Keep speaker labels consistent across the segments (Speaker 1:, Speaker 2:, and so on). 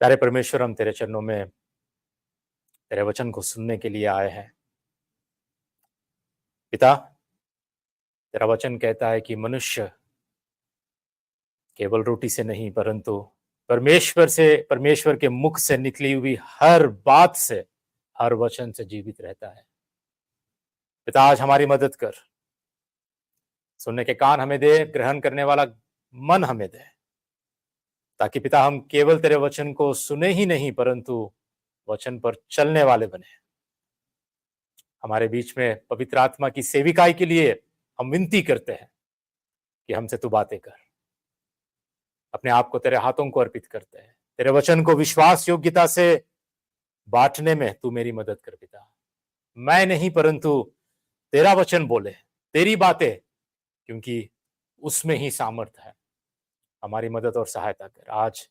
Speaker 1: प्यारे परमेश्वर, हम तेरे चरणों में तेरे वचन को सुनने के लिए आए हैं। पिता, तेरा वचन कहता है कि मनुष्य केवल रोटी से नहीं परंतु परमेश्वर के मुख से निकली हुई हर बात से, हर वचन से जीवित रहता है। पिता, आज हमारी मदद कर। सुनने के कान हमें दे, ग्रहण करने वाला मन हमें दे, ताकि पिता हम केवल तेरे वचन को सुने ही नहीं परंतु वचन पर चलने वाले बने। हमारे बीच में पवित्र आत्मा की सेविकाई के लिए हम विनती करते हैं कि हमसे तू बातें कर। अपने आप को तेरे हाथों को अर्पित करते हैं। तेरे वचन को विश्वास योग्यता से बांटने में तू मेरी मदद कर पिता। मैं नहीं परंतु तेरा वचन बोले, तेरी बातें, क्योंकि उसमें ही सामर्थ्य है। हमारी मदद और सहायता कर। आज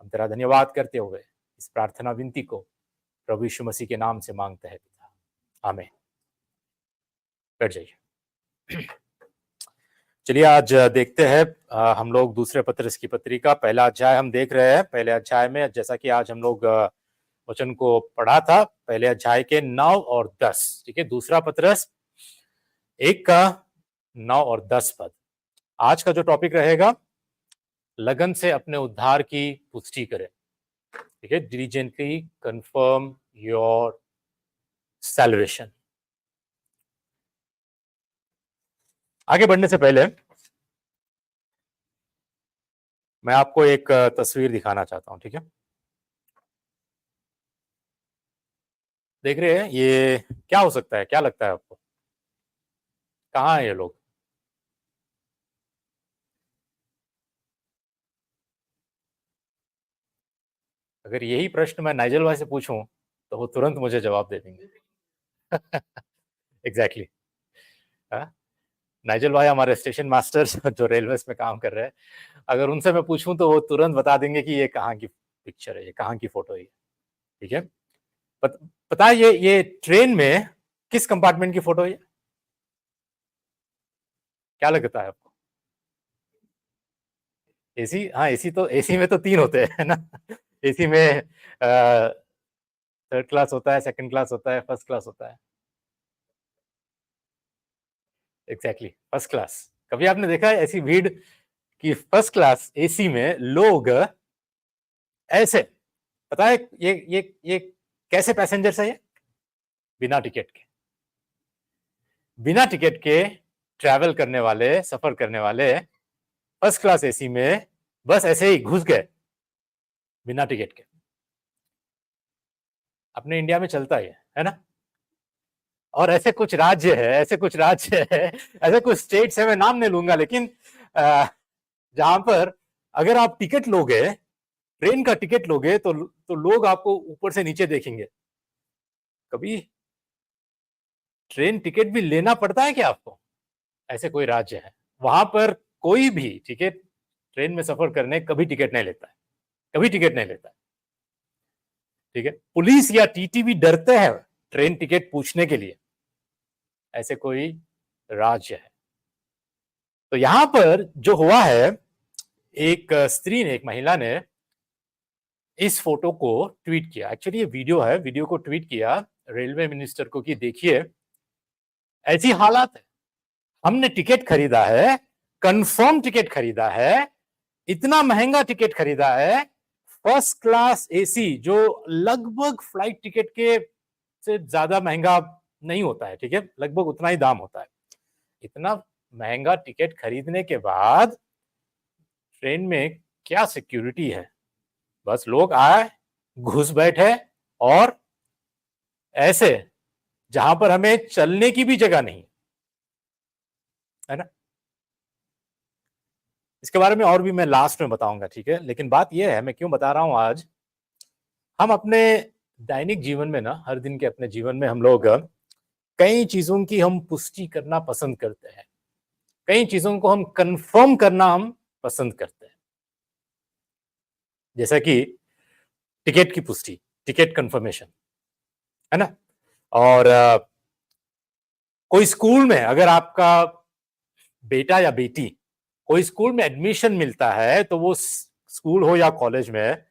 Speaker 1: हम तेरा धन्यवाद करते हुए इस प्रार्थना विनती को प्रभु यीशु मसीह के नाम से मांगते हैं पिता, आमीन। बैठ जाइए। चलिए आज देखते हैं हम लोग दूसरे पत्रस की पत्रिका पहला अध्याय हम देख रहे हैं। पहले अध्याय में जैसा कि आज हम लोग वचन को पढ़ा था, पहले अध्याय के 9 और 10, ठीक है। दूसरा पत्रस 1 का 9 और 10 पद। आज का जो टॉपिक रहेगा, लगन से अपने उद्धार की पुष्टि करें, ठीक है। Diligently confirm your salvation. आगे बढ़ने से पहले मैं आपको एक तस्वीर दिखाना चाहता हूं, ठीक है। देख रहे हैं ये क्या हो सकता है? क्या लगता है आपको? कहाँ है ये लोग? अगर यही प्रश्न मैं नाइजल भाई से पूछूं तो वो तुरंत मुझे जवाब दे देंगे। एग्जैक्टली। नाइजल भाई हमारे स्टेशन मास्टर जो रेलवेज में काम कर रहे हैं, अगर उनसे मैं पूछूं तो वो तुरंत बता देंगे कि ये कहाँ की पिक्चर है, ये कहाँ की फोटो है, ठीक है। पता है ये ट्रेन में किस कंपार्टमेंट की फोटो है? क्या लगता है आपको? एसी? हाँ, एसी तो, एसी में तो 3 होते हैं ना। एसी में थर्ड क्लास होता है, सेकंड क्लास होता है, फर्स्ट क्लास होता है। Exactly, first class. कभी आपने देखा है ऐसी भीड़ कि फर्स्ट क्लास एसी में लोग ऐसे, पता है ये कैसे पैसेंजर्स है? ये बिना टिकट के, बिना टिकट के ट्रैवल करने वाले, सफर करने वाले फर्स्ट क्लास एसी में बस ऐसे ही घुस गए बिना टिकट के। अपने इंडिया में चलता है ना। और ऐसे कुछ राज्य है, ऐसे कुछ राज्य है, ऐसे कुछ स्टेट्स है, मैं नाम नहीं लूंगा, लेकिन जहां पर अगर आप टिकट लोगे, ट्रेन का टिकट लोगे, तो लोग आपको ऊपर से नीचे देखेंगे। कभी ट्रेन टिकट भी लेना पड़ता है क्या आपको? ऐसे कोई राज्य है वहां पर कोई भी, ठीक है, ट्रेन में सफर करने कभी टिकट नहीं लेता है, कभी टिकट नहीं लेता है, ठीक है। पुलिस या टीटी भी डरते हैं ट्रेन टिकट पूछने के लिए। ऐसे कोई राज्य है। तो यहां पर जो हुआ है, एक स्त्री ने, एक महिला ने इस फोटो को ट्वीट किया। एक्चुअली ये वीडियो है, वीडियो को ट्वीट किया रेलवे मिनिस्टर को कि देखिए ऐसी हालात है, हमने टिकट खरीदा है, कंफर्म टिकट खरीदा है, इतना महंगा टिकट खरीदा है, फर्स्ट क्लास एसी, जो लगभग फ्लाइट टिकट के से ज्यादा महंगा नहीं होता है, ठीक है, लगभग उतना ही दाम होता है। इतना महंगा टिकट खरीदने के बाद ट्रेन में क्या सिक्योरिटी है? बस लोग आए, घुस बैठे, और ऐसे जहां पर हमें चलने की भी जगह नहीं है ना। इसके बारे में और भी मैं लास्ट में बताऊंगा, ठीक है। लेकिन बात यह है, मैं क्यों बता रहा हूं आज, हम अपने दैनिक जीवन में ना, हर दिन के अपने जीवन में हम लोग कई चीजों की हम पुष्टि करना पसंद करते हैं, कई चीजों को हम कंफर्म करना हम पसंद करते हैं। जैसा कि टिकट की पुष्टि, टिकट कंफर्मेशन, है ना। और कोई स्कूल में अगर आपका बेटा या बेटी, कोई स्कूल में एडमिशन मिलता है, तो वो स्कूल हो या कॉलेज में,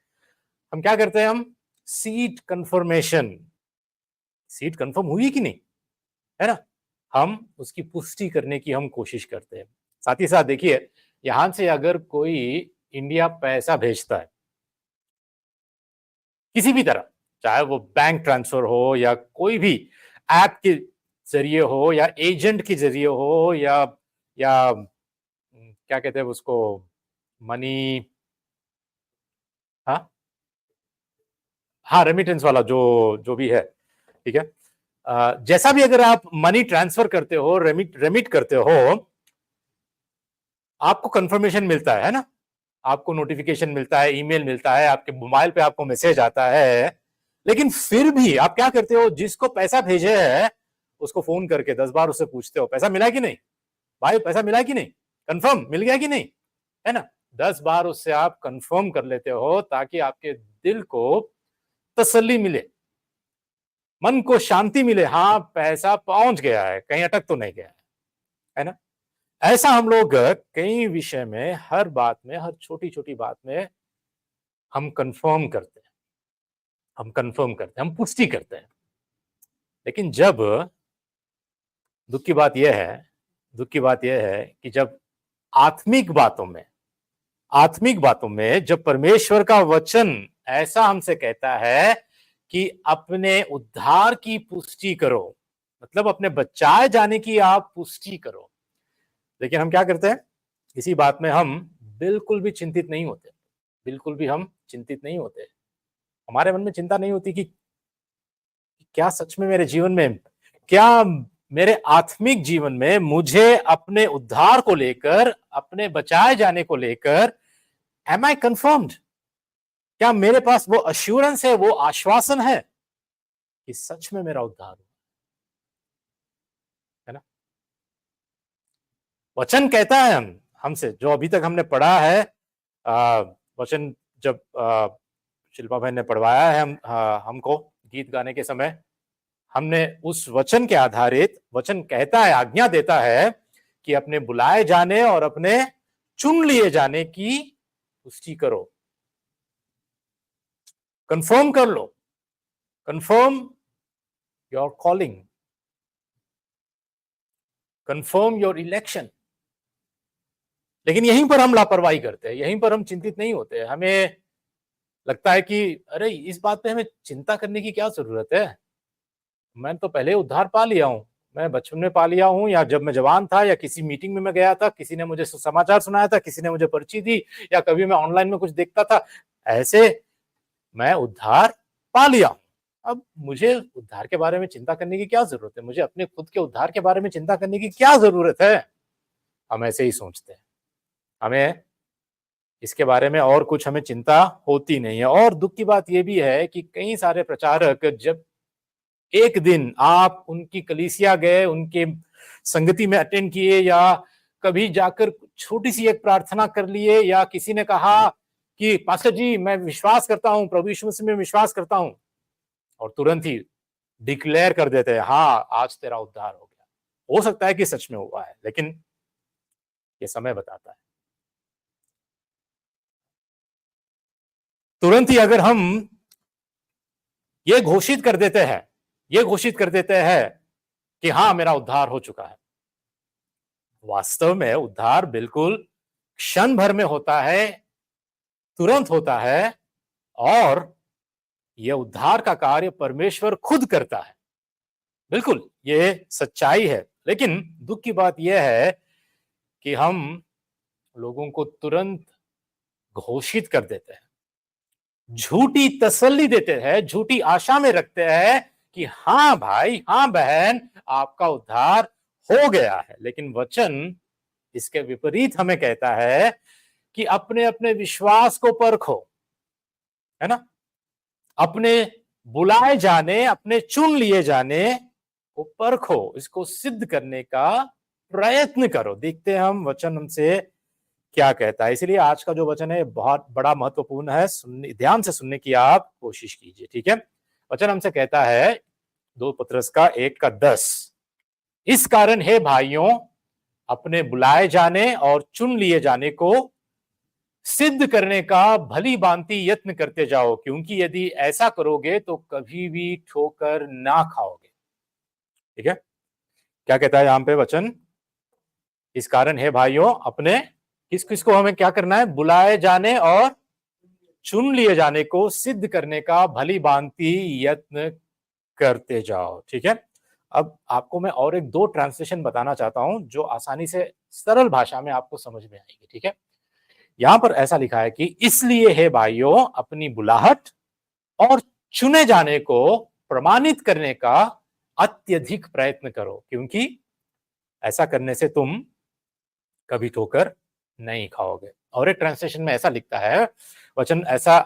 Speaker 1: हम क्या करते हैं, हम सीट कंफर्मेशन, सीट कंफर्म हुई कि नहीं, है ना, हम उसकी पुष्टि करने की हम कोशिश करते हैं। साथ ही साथ देखिए, यहां से अगर कोई इंडिया पैसा भेजता है किसी भी तरह, चाहे वो बैंक ट्रांसफर हो या कोई भी ऐप के जरिए हो या एजेंट के जरिए हो या क्या कहते हैं उसको, मनी, हाँ हाँ रेमिटेंस वाला जो जो भी है, ठीक है, जैसा भी अगर आप मनी ट्रांसफर करते हो, रेमिट करते हो, आपको कंफर्मेशन मिलता है ना, आपको नोटिफिकेशन मिलता है, ईमेल मिलता है, आपके मोबाइल पे आपको मैसेज आता है, लेकिन फिर भी आप क्या करते हो, जिसको पैसा भेजे है उसको फोन करके 10 बार उससे पूछते हो पैसा मिला कि नहीं, भाई पैसा मिला कि नहीं, कंफर्म मिल गया कि नहीं, है ना, 10 बार उससे आप कंफर्म कर लेते हो ताकि आपके दिल को तसल्ली मिले, मन को शांति मिले, हाँ पैसा पहुंच गया है, कहीं अटक तो नहीं गया है ना। ऐसा हम लोग कई विषय में, हर बात में, हर छोटी छोटी बात में हम कंफर्म करते हैं, हम कंफर्म करते हैं, हम पुष्टि करते हैं। लेकिन जब दुख की बात यह है, दुख की बात यह है कि जब आत्मिक बातों में, आत्मिक बातों में जब परमेश्वर का वचन ऐसा हमसे कहता है कि अपने उद्धार की पुष्टि करो, मतलब अपने बचाए जाने की आप पुष्टि करो, लेकिन हम क्या करते हैं, इसी बात में हम बिल्कुल भी चिंतित नहीं होते, बिल्कुल भी हम चिंतित नहीं होते। हमारे मन में चिंता नहीं होती कि क्या सच में मेरे जीवन में, क्या मेरे आत्मिक जीवन में मुझे अपने उद्धार को लेकर, अपने बचाए जाने को लेकर एम आई कंफर्म्ड, क्या मेरे पास वो अश्योरेंस है, वो आश्वासन है कि सच में मेरा उद्धार हो, है ना। वचन कहता है हमसे, जो अभी तक हमने पढ़ा है, वचन जब शिल्पा बहन ने पढ़वाया है हमको गीत गाने के समय, हमने उस वचन के आधारित, वचन कहता है, आज्ञा देता है कि अपने बुलाए जाने और अपने चुन लिए जाने की पुष्टि करो, कंफर्म कर लो, confirm your calling, confirm your election. लेकिन यहीं पर हम लापरवाही करते हैं, यहीं पर हम चिंतित नहीं होते, हमें लगता है कि अरे इस बात पे हमें चिंता करने की क्या जरूरत है, मैं तो पहले उद्धार पा लिया हूं, मैं बचपन में पा लिया हूं, या जब मैं जवान था, या किसी मीटिंग में मैं गया था, किसी ने मुझे समाचार सुनाया था, किसी ने मुझे पर्ची दी, या कभी मैं ऑनलाइन में कुछ देखता था, ऐसे मैं उद्धार पा लिया हूं। अब मुझे उद्धार के बारे में चिंता करने की क्या जरूरत है, मुझे अपने खुद के उद्धार के बारे में चिंता करने की क्या जरूरत है, हम ऐसे ही सोचते हैं, हमें इसके बारे में और कुछ हमें चिंता होती नहीं है। और दुख की बात यह भी है कि कई सारे प्रचारक, जब एक दिन आप उनकी कलीसिया गए, उनके संगति में अटेंड किए, या कभी जाकर छोटी सी एक प्रार्थना कर लिए, या किसी ने कहा कि पास्टर जी मैं विश्वास करता हूं, प्रभु यीशु मसीह में विश्वास करता हूं, और तुरंत ही डिक्लेयर कर देते हैं हाँ आज तेरा उद्धार हो गया। हो सकता है कि सच में हुआ है, लेकिन ये समय बताता है। तुरंत ही अगर हम ये घोषित कर देते हैं, ये घोषित कर देते हैं कि हाँ मेरा उद्धार हो चुका है, वास्तव में उद्धार बिल्कुल क्षण भर में होता है, तुरंत होता है, और यह उद्धार का कार्य परमेश्वर खुद करता है, बिल्कुल ये सच्चाई है। लेकिन दुख की बात यह है कि हम लोगों को तुरंत घोषित कर देते हैं, झूठी तसल्ली देते हैं, झूठी आशा में रखते हैं कि हाँ भाई, हाँ बहन, आपका उद्धार हो गया है। लेकिन वचन इसके विपरीत हमें कहता है कि अपने अपने विश्वास को परखो, है ना, अपने बुलाए जाने, अपने चुन लिए जाने को परखो, इसको सिद्ध करने का प्रयत्न करो। देखते हैं हम वचन हमसे क्या कहता है। इसलिए आज का जो वचन है बहुत बड़ा महत्वपूर्ण है, सुनने, ध्यान से सुनने की आप कोशिश कीजिए, ठीक है। वचन हमसे कहता है 2 पतरस का 1:10, इस कारण हे भाइयों, अपने बुलाए जाने और चुन लिए जाने को सिद्ध करने का भली भांति यत्न करते जाओ, क्योंकि यदि ऐसा करोगे तो कभी भी ठोकर ना खाओगे। ठीक है, क्या कहता है यहां पे वचन? इस कारण है भाइयों, अपने किस किस को हमें क्या करना है? बुलाए जाने और चुन लिए जाने को सिद्ध करने का भली भांति यत्न करते जाओ। ठीक है, अब आपको मैं और एक दो ट्रांसलेशन बताना चाहता हूं जो आसानी से सरल भाषा में आपको समझ में आएगी। ठीक है, यहां पर ऐसा लिखा है कि इसलिए हे भाइयों, अपनी बुलाहट और चुने जाने को प्रमाणित करने का अत्यधिक प्रयत्न करो, क्योंकि ऐसा करने से तुम कभी ठोकर नहीं खाओगे। और एक ट्रांसलेशन में ऐसा लिखता है, वचन ऐसा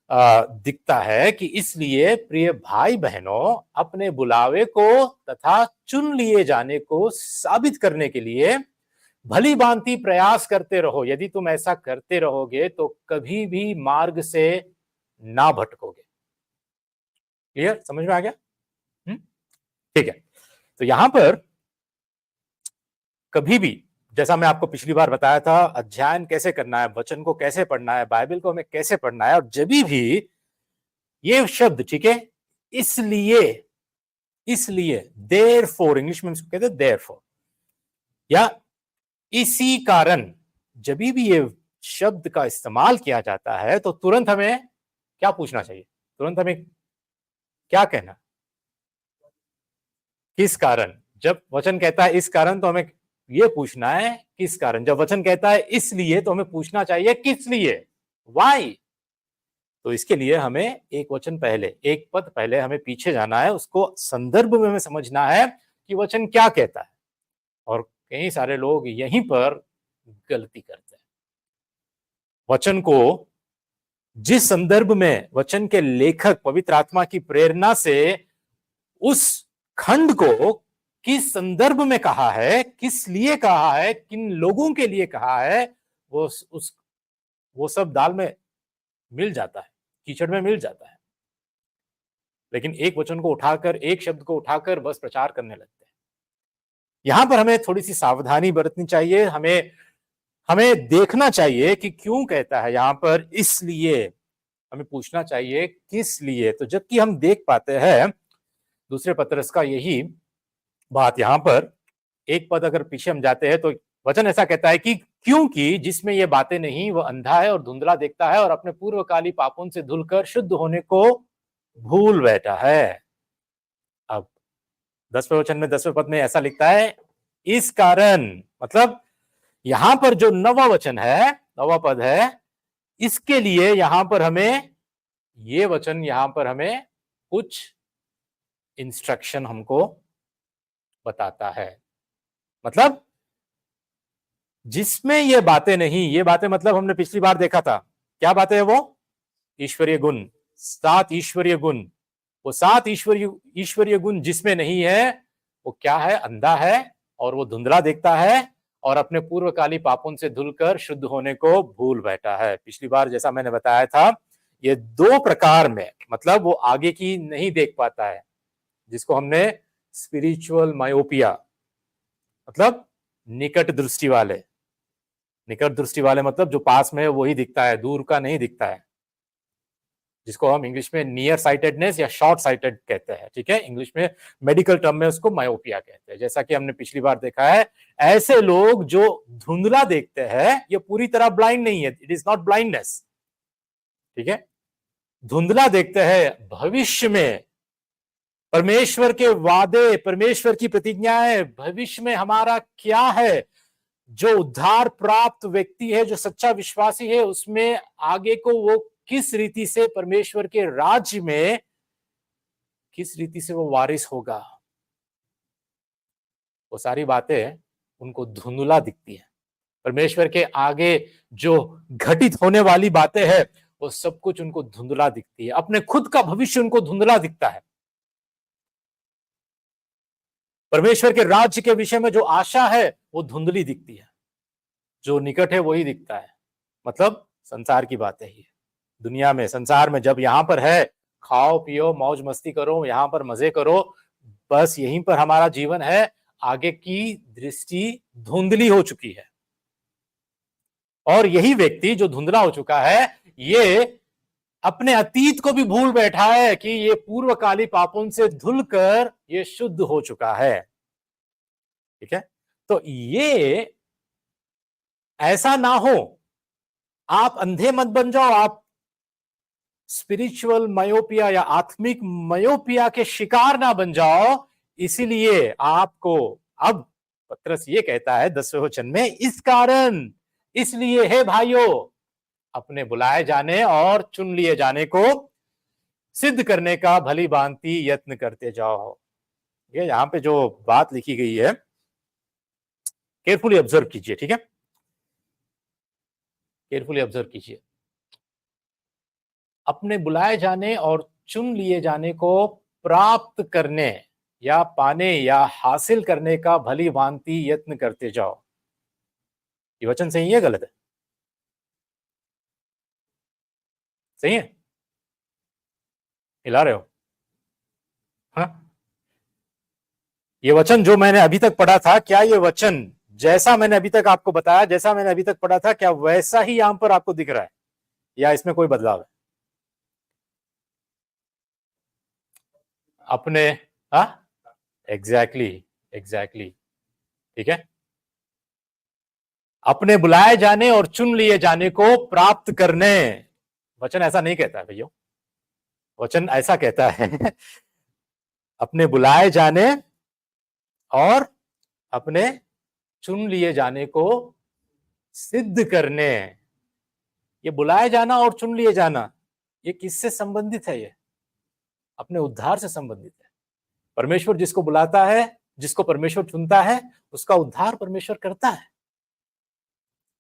Speaker 1: दिखता है कि इसलिए प्रिय भाई बहनों, अपने बुलावे को तथा चुन लिए जाने को साबित करने के लिए भली भांति प्रयास करते रहो। यदि तुम ऐसा करते रहोगे तो कभी भी मार्ग से ना भटकोगे। क्लियर, समझ में आ गया? ठीक है, तो यहां पर कभी भी, जैसा मैं आपको पिछली बार बताया था, अध्ययन कैसे करना है, वचन को कैसे पढ़ना है, बाइबल को हमें कैसे पढ़ना है, और जब भी ये शब्द, ठीक है, इसलिए देयरफॉर, इंग्लिश में इसको कहते हैं देयरफॉर, या इसी कारण, जब भी ये शब्द का इस्तेमाल किया जाता है तो तुरंत हमें क्या पूछना चाहिए? तुरंत हमें क्या कहना? किस कारण? जब वचन कहता है इस कारण तो हमें ये पूछना है किस कारण। जब वचन कहता है इसलिए तो हमें पूछना चाहिए किस लिए, वाई। तो इसके लिए हमें एक वचन पहले, एक पद पहले हमें पीछे जाना है, उसको संदर्भ में हमें समझना है कि वचन क्या कहता है। और कई सारे लोग यहीं पर गलती करते हैं। वचन को जिस संदर्भ में वचन के लेखक पवित्र आत्मा की प्रेरणा से उस खंड को किस संदर्भ में कहा है, किस लिए कहा है, किन लोगों के लिए कहा है, वो सब दाल में मिल जाता है, कीचड़ में मिल जाता है। लेकिन एक वचन को उठाकर, एक शब्द को उठाकर बस प्रचार करने लगते हैं। यहां पर हमें थोड़ी सी सावधानी बरतनी चाहिए। हमें देखना चाहिए कि क्यों कहता है यहां पर इसलिए। हमें पूछना चाहिए किस लिए। तो जबकि हम देख पाते हैं दूसरे पत्रस का यही बात, यहां पर एक पद अगर पीछे हम जाते हैं तो वचन ऐसा कहता है कि क्योंकि जिसमें ये बातें नहीं वह अंधा है और धुंधला देखता है और अपने पूर्वकाली पापों से धुलकर शुद्ध होने को भूल बैठा है। अब 10वें वचन में, 10वें पद में ऐसा लिखता है इस कारण, मतलब यहां पर जो नवा वचन है, नवा पद है, इसके लिए यहां पर हमें, ये वचन यहां पर हमें कुछ इंस्ट्रक्शन हमको बताता है। मतलब जिसमें ये बातें नहीं, ये बातें मतलब हमने पिछली बार देखा था, क्या बातें है वो? ईश्वरीय गुण, 7 ईश्वरीय गुण। वो 7 ईश्वरीय गुण जिसमें नहीं है वो क्या है? अंधा है और वो धुंधला देखता है और अपने पूर्वकाली पापों से धुलकर शुद्ध होने को भूल बैठा है। पिछली बार जैसा मैंने बताया था, ये 2 प्रकार में, मतलब वो आगे की नहीं देख पाता है, जिसको हमने स्पिरिचुअल मायोपिया, मतलब निकट दृष्टि वाले, निकट दृष्टि वाले मतलब जो पास में है वही दिखता है, दूर का नहीं दिखता है, जिसको हम इंग्लिश में नियर साइटेडनेस या शॉर्ट साइटेड कहते हैं। ठीक है, इंग्लिश में मेडिकल टर्म में उसको मायोपिया कहते हैं। जैसा कि हमने पिछली बार देखा है, ऐसे लोग जो धुंधला देखते हैं, ये पूरी तरह ब्लाइंड नहीं है, इट इज नॉट ब्लाइंडनेस। ठीक है, धुंधला देखते हैं भविष्य में परमेश्वर के वादे, परमेश्वर की प्रतिज्ञाएं, भविष्य में हमारा क्या है। जो उद्धार प्राप्त व्यक्ति है, जो सच्चा विश्वासी है, उसमें आगे को वो किस रीति से परमेश्वर के राज्य में, किस रीति से वो वारिस होगा, वो सारी बातें उनको धुंधला दिखती है। परमेश्वर के आगे जो घटित होने वाली बातें हैं, वो सब कुछ उनको धुंधला दिखती है। अपने खुद का भविष्य उनको धुंधला दिखता है। परमेश्वर के राज्य के विषय में जो आशा है वो धुंधली दिखती है, जो निकट है वही दिखता है। मतलब संसार की बातें ही है। दुनिया में, संसार में जब यहां पर है, खाओ पियो मौज मस्ती करो, यहां पर मजे करो, बस यहीं पर हमारा जीवन है। आगे की दृष्टि धुंधली हो चुकी है। और यही व्यक्ति जो धुंधला हो चुका है, ये अपने अतीत को भी भूल बैठा है कि ये पूर्वकाली पापों से धुलकर ये शुद्ध हो चुका है। ठीक है, तो ये ऐसा ना हो, आप अंधे मत बन जाओ, आप स्पिरिचुअल मायोपिया या आत्मिक मायोपिया के शिकार ना बन जाओ। इसीलिए आपको अब पत्रस ये कहता है 10वें वचन में, इस कारण, इसलिए हे भाइयों, अपने बुलाए जाने और चुन लिए जाने को सिद्ध करने का भली भांति यत्न करते जाओ। ये यहां पे जो बात लिखी गई है, केयरफुली ऑब्जर्व कीजिए। ठीक है, केयरफुली ऑब्जर्व कीजिए। अपने बुलाए जाने और चुन लिए जाने को प्राप्त करने या पाने या हासिल करने का भली भांति यत्न करते जाओ। ये वचन सही है, गलत है? सही है? हिला रहे हो? हाँ, ये वचन जो मैंने अभी तक पढ़ा था, क्या ये वचन जैसा मैंने अभी तक आपको बताया, जैसा मैंने अभी तक पढ़ा था, क्या वैसा ही यहां पर आपको दिख रहा है या इसमें कोई बदलाव है? अपने, हाँ, एग्जैक्टली, एग्जैक्टली। ठीक है, अपने बुलाए जाने और चुन लिए जाने को प्राप्त करने, वचन ऐसा नहीं कहता है भैया, वचन ऐसा कहता है अपने बुलाए जाने और अपने चुन लिए जाने को सिद्ध करने। ये बुलाए जाना और चुन लिए जाना, ये किससे संबंधित है? ये अपने उद्धार से संबंधित है। परमेश्वर जिसको बुलाता है, जिसको परमेश्वर चुनता है, उसका उद्धार परमेश्वर करता है।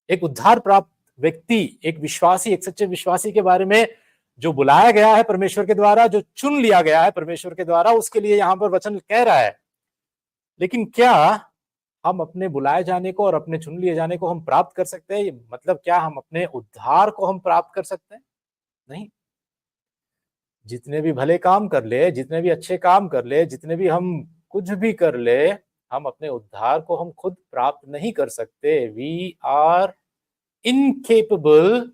Speaker 1: एक उद्धार प्राप्त व्यक्ति, एक विश्वासी, एक सच्चे विश्वासी के बारे में जो बुलाया गया है परमेश्वर के द्वारा, जो चुन लिया गया है परमेश्वर के द्वारा, उसके लिए यहां पर वचन कह रहा है। लेकिन क्या हम अपने बुलाए जाने को और अपने चुन लिए जाने को हम प्राप्त कर सकते हैं? मतलब क्या हम अपने उद्धार को हम प्राप्त कर सकते हैं? नहीं। जितने भी भले काम कर ले, जितने भी अच्छे काम कर ले, जितने भी हम कुछ भी कर ले, हम अपने उद्धार को हम खुद प्राप्त नहीं कर सकते। We are incapable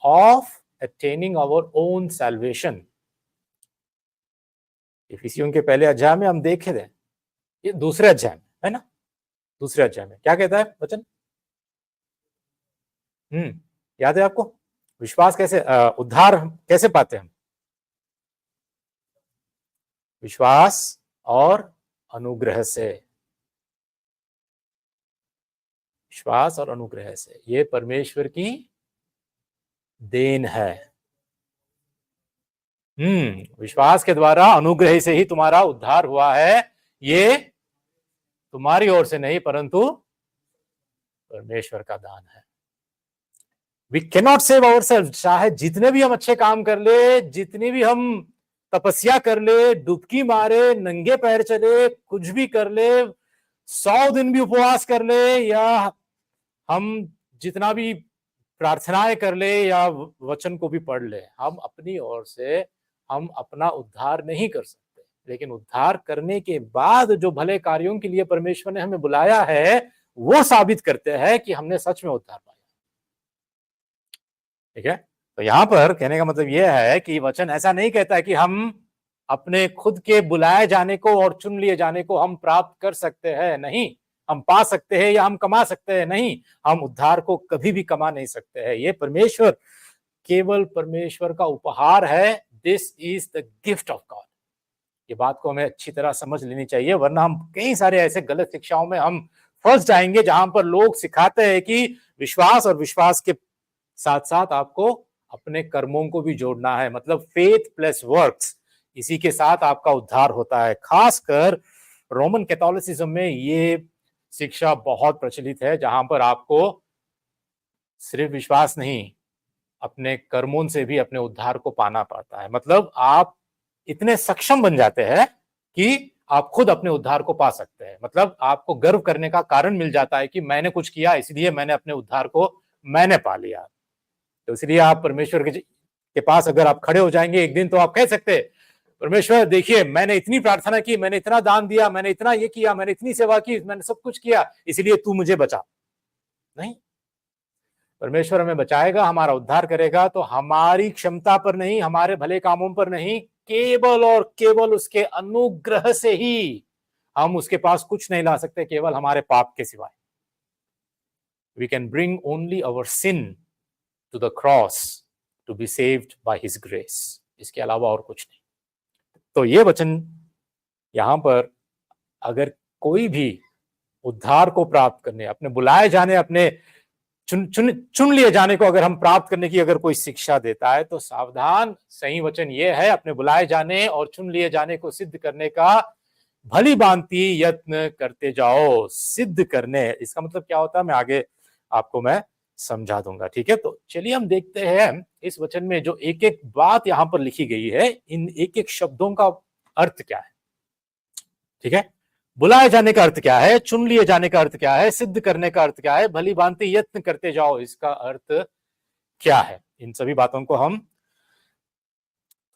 Speaker 1: of attaining our own salvation. इफिसियों के पहले अध्याय में हम देखे थे, ये दूसरे अध्याय में है ना, दूसरे अध्याय में क्या कहता है वचन? याद है आपको? विश्वास कैसे, उद्धार कैसे पाते हैं हम? विश्वास और अनुग्रह से, विश्वास और अनुग्रह से। ये परमेश्वर की देन है। विश्वास के द्वारा, अनुग्रह से ही तुम्हारा उद्धार हुआ है। ये तुम्हारी ओर से नहीं, परंतु परमेश्वर का दान है। We can not save ourselves. चाहे जितने भी हम अच्छे काम कर ले, जितनी भी हम तपस्या कर ले, डुबकी मारे, नंगे पैर चले, कुछ भी कर ले, 100 दिन भी उपवास कर ले, या हम जितना भी प्रार्थनाएं कर ले या वचन को भी पढ़ ले, हम अपनी ओर से हम अपना उद्धार नहीं कर सकते। लेकिन उद्धार करने के बाद जो भले कार्यों के लिए परमेश्वर ने हमें बुलाया है, वो साबित करते हैं कि हमने सच में उद्धार पाया। ठीक है, तो यहां पर कहने का मतलब यह है कि वचन ऐसा नहीं कहता है कि हम अपने खुद के बुलाए जाने को और चुन लिए जाने को हम प्राप्त कर सकते हैं। नहीं, हम पा सकते हैं या हम कमा सकते हैं। नहीं, हम उद्धार को कभी भी कमा नहीं सकते हैं। ये परमेश्वर, केवल परमेश्वर का उपहार है। This is the gift of God. ये बात को हमें अच्छी तरह समझ लेनी चाहिए, वरना हम कई सारे ऐसे गलत शिक्षाओं में हम फंस जाएंगे जहां पर लोग सिखाते हैं कि विश्वास और विश्वास के साथ साथ आपको अपने कर्मों को भी जोड़ना है, मतलब फेथ प्लस वर्क्स, इसी के साथ आपका उद्धार होता है। खासकर रोमन कैथोलिसिज्म में ये शिक्षा बहुत प्रचलित है, जहां पर आपको सिर्फ विश्वास नहीं, अपने कर्मों से भी अपने उद्धार को पाना पड़ता है। मतलब आप इतने सक्षम बन जाते हैं कि आप खुद अपने उद्धार को पा सकते हैं। मतलब आपको गर्व करने का कारण मिल जाता है कि मैंने कुछ किया, इसलिए मैंने अपने उद्धार को मैंने पा लिया। तो इसलिए आप परमेश्वर के पास अगर आप खड़े हो जाएंगे एक दिन, तो आप कह सकते हैं, परमेश्वर देखिए, मैंने इतनी प्रार्थना की, मैंने इतना दान दिया, मैंने इतना ये किया, मैंने इतनी सेवा की, मैंने सब कुछ किया, इसलिए तू मुझे बचा। नहीं, परमेश्वर हमें बचाएगा, हमारा उद्धार करेगा, तो हमारी क्षमता पर नहीं, हमारे भले कामों पर नहीं, केवल और केवल उसके अनुग्रह से ही। हम उसके पास कुछ नहीं ला सकते केवल हमारे पाप के सिवाय। We can bring only our sin to the cross to be saved by his grace. इसके अलावा और कुछ नहीं। तो ये वचन यहां पर अगर कोई भी उद्धार को प्राप्त करने, अपने बुलाए जाने, अपने चुन लिए जाने को अगर हम प्राप्त करने की अगर कोई शिक्षा देता है, तो सावधान, सही वचन ये है, अपने बुलाए जाने और चुन लिए जाने को सिद्ध करने का भली भांति यत्न करते जाओ। सिद्ध करने, इसका मतलब क्या होता है मैं आगे आपको मैं समझा दूंगा, ठीक है। तो चलिए हम देखते हैं इस वचन में जो एक एक बात यहां पर लिखी गई है, इन एक एक शब्दों का अर्थ क्या है, ठीक है। बुलाए जाने का अर्थ क्या है, चुन लिए जाने का अर्थ क्या है, सिद्ध करने का अर्थ क्या है, भली भांति यत्न करते जाओ, इसका अर्थ क्या है। इन सभी बातों को हम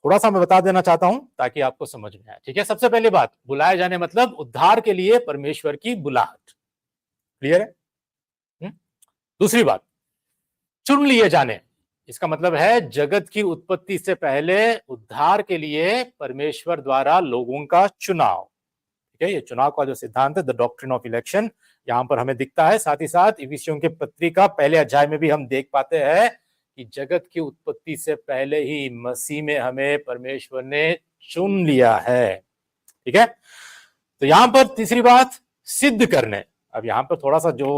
Speaker 1: थोड़ा सा मैं बता देना चाहता हूं ताकि आपको समझ में आए, ठीक है। सबसे पहली बात, बुलाए जाने मतलब उद्धार के लिए परमेश्वर की बुलाहट, क्लियर है। दूसरी बात, चुन लिए जाने, इसका मतलब है जगत की उत्पत्ति से पहले उद्धार के लिए परमेश्वर द्वारा लोगों का चुनाव, ठीक है। ये चुनाव का जो सिद्धांत है, द डॉक्ट्रिन ऑफ इलेक्शन, यहां पर हमें दिखता है। साथ ही साथ इफिसियों की पत्री का पहले अध्याय में भी हम देख पाते हैं कि जगत की उत्पत्ति से पहले ही मसीह में हमें परमेश्वर ने चुन लिया है, ठीक है। तो यहां पर तीसरी बात, सिद्ध करने। अब यहां पर थोड़ा सा जो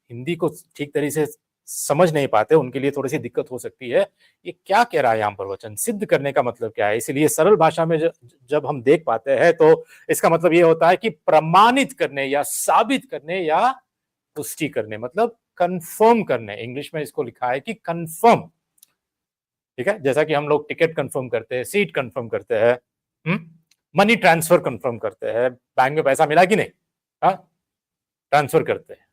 Speaker 1: हिंदी को ठीक तरीके से समझ नहीं पाते उनके लिए थोड़ी सी दिक्कत हो सकती है, ये क्या कह रहा है यहां पर वचन, सिद्ध करने का मतलब क्या है। इसलिए सरल भाषा में जब हम देख पाते हैं तो इसका मतलब ये होता है कि प्रमाणित करने या साबित करने या पुष्टि करने, मतलब कंफर्म करने। इंग्लिश में इसको लिखा है कि कंफर्म, ठीक है। जैसा कि हम लोग टिकट कंफर्म करते हैं, सीट कंफर्म करते हैं, मनी ट्रांसफर कंफर्म करते हैं, बैंक में पैसा मिला कि नहीं, ट्रांसफर करते हैं,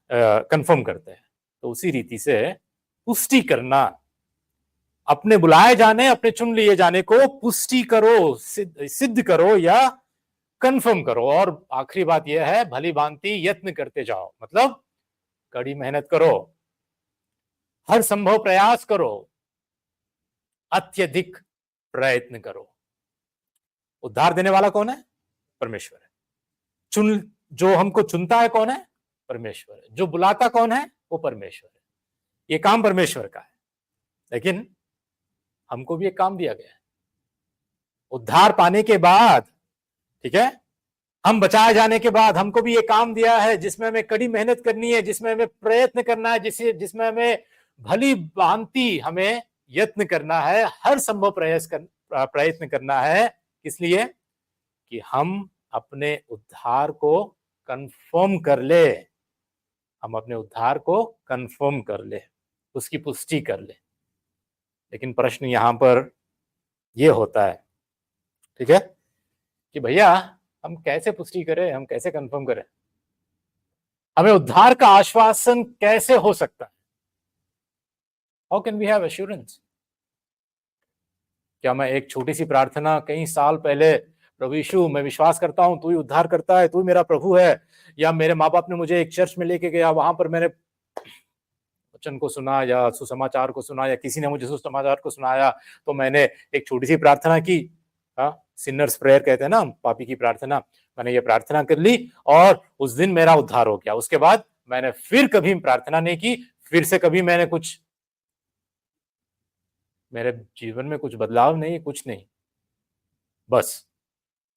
Speaker 1: कंफर्म करते हैं। तो उसी रीति से पुष्टि करना, अपने बुलाए जाने, अपने चुन लिए जाने को पुष्टि करो, सिद्ध करो या कंफर्म करो। और आखिरी बात यह है, भली भांति यत्न करते जाओ, मतलब कड़ी मेहनत करो, हर संभव प्रयास करो, अत्यधिक प्रयत्न करो। उद्धार देने वाला कौन है? परमेश्वर है। जो हमको चुनता है कौन है? परमेश्वर है। जो बुलाता कौन है? वो परमेश्वर है। ये काम परमेश्वर का है, लेकिन हमको भी एक काम दिया गया है उद्धार पाने के बाद, ठीक है। हम बचाए जाने के बाद हमको भी ये काम दिया है जिसमें हमें कड़ी मेहनत करनी है, जिसमें हमें प्रयत्न करना है, जिसमें हमें भली भांति हमें यत्न करना है, हर संभव प्रयत्न करना है। किस लिए? कि हम अपने उद्धार को कंफर्म कर ले, हम अपने उद्धार को कंफर्म कर ले, उसकी पुष्टि कर ले। लेकिन प्रश्न यहां पर यह होता है, ठीक है, कि भैया हम कैसे पुष्टि करें, हम कैसे कंफर्म करें, हमें उद्धार का आश्वासन कैसे हो सकता है? How can we have assurance? क्या मैं एक छोटी सी प्रार्थना कई साल पहले, प्रभु यीशु मैं विश्वास करता हूं तू ही उद्धार करता है, तू ही मेरा प्रभु है, या मेरे माँ बाप ने मुझे एक चर्च में लेके गया, वहां पर मैंने वचन को सुना या सुसमाचार को सुना, या किसी ने मुझे सुसमाचार को सुनाया, तो मैंने एक छोटी सी प्रार्थना की, सिनर्स प्रेयर कहते हैं ना, पापी की प्रार्थना, मैंने ये प्रार्थना कर ली और उस दिन मेरा उद्धार हो गया। उसके बाद मैंने फिर कभी प्रार्थना नहीं की, फिर से कभी मैंने कुछ, मेरे जीवन में कुछ बदलाव नहीं, कुछ नहीं। बस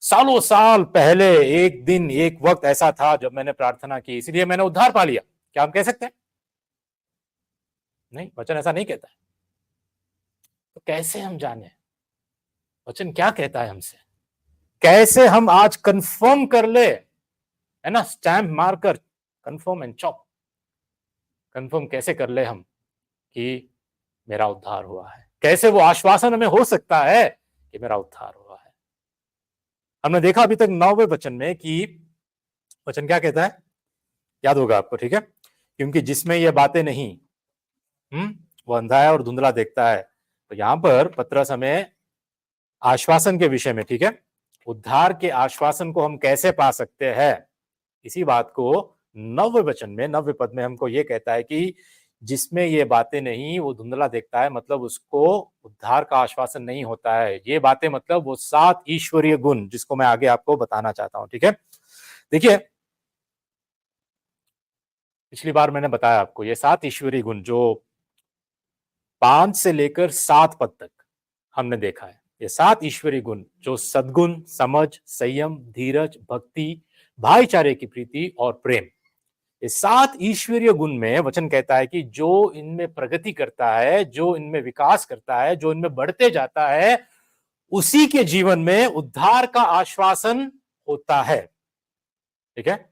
Speaker 1: सालों साल पहले एक दिन एक वक्त ऐसा था जब मैंने प्रार्थना की, इसलिए मैंने उद्धार पा लिया। क्या हम कह सकते हैं? नहीं, वचन ऐसा नहीं कहता है। तो कैसे हम जाने वचन क्या कहता है हमसे? कैसे हम आज कंफर्म कर ले, है ना, स्टैंप मारकर कंफर्म एंड चॉप, कंफर्म कैसे कर ले हम कि मेरा उद्धार हुआ है? कैसे वो आश्वासन हमें हो सकता है कि मेरा उद्धार हुआ है? हमने देखा अभी तक 9वें वचन में कि वचन क्या कहता है, याद होगा आपको, ठीक है। क्योंकि जिसमें ये बातें नहीं, वो अंधा है और धुंधला देखता है। तो यहां पर पतरस हमें आश्वासन के विषय में, ठीक है, उद्धार के आश्वासन को हम कैसे पा सकते हैं, इसी बात को 9वें वचन में, 9वें पद में हमको ये कहता है कि जिसमें ये बातें नहीं, वो धुंधला देखता है, मतलब उसको उद्धार का आश्वासन नहीं होता है। ये बातें मतलब वो 7 ईश्वरीय गुण जिसको मैं आगे आपको बताना चाहता हूं। ठीक है, देखिए पिछली बार मैंने बताया आपको ये 7 ईश्वरीय गुण जो 5 से लेकर 7 पद तक हमने देखा है। ये 7 ईश्वरीय गुण जो सद्गुण, समझ, संयम, धीरज, भक्ति, भाईचारे की प्रीति और प्रेम, ये 7 ईश्वरीय गुण में वचन कहता है कि जो इनमें प्रगति करता है, जो इनमें विकास करता है, जो इनमें बढ़ते जाता है, उसी के जीवन में उद्धार का आश्वासन होता है। ठीक है,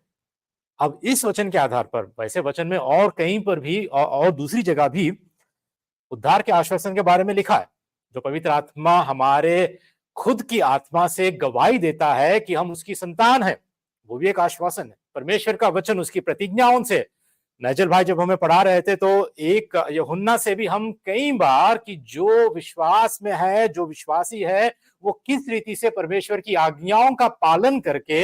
Speaker 1: अब इस वचन के आधार पर, वैसे वचन में और कहीं पर भी और दूसरी जगह भी उद्धार के आश्वासन के बारे में लिखा है, जो पवित्र आत्मा हमारे खुद की आत्मा से गवाही देता है कि हम उसकी संतान हैं, वो भी एक आश्वासन है। परमेश्वर का वचन उसकी प्रतिज्ञाओं से, नजल भाई जब हमें पढ़ा रहे थे तो एक यूहन्ना से भी हम कई बार कि जो विश्वास में है, जो विश्वासी है, वो किस रीति से परमेश्वर की आज्ञाओं का पालन करके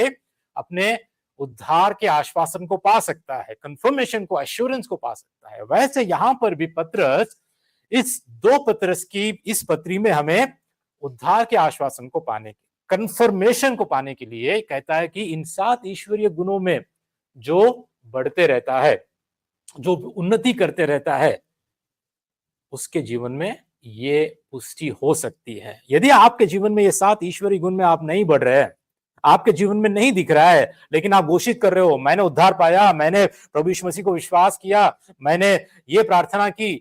Speaker 1: अपने उद्धार के आश्वासन को पा सकता है, कंफर्मेशन को, एश्योरेंस को पा सकता है। वैसे यहां पर भी पत्रस इस 2 पत्रस की इस पत्री में हमें उद्धार के आश्वासन को पाने की, कंफर्मेशन को पाने के लिए कहता है कि इन 7 ईश्वरीय गुणों में जो बढ़ते रहता है, जो उन्नति करते रहता है, उसके जीवन में ये पुष्टि हो सकती है। यदि आपके जीवन में ये 7 ईश्वरीय गुण में आप नहीं बढ़ रहे हैं, आपके जीवन में नहीं दिख रहा है, लेकिन आप घोषित कर रहे हो मैंने उद्धार पाया, मैंने प्रभु यीशु मसीह को विश्वास किया, मैंने ये प्रार्थना की,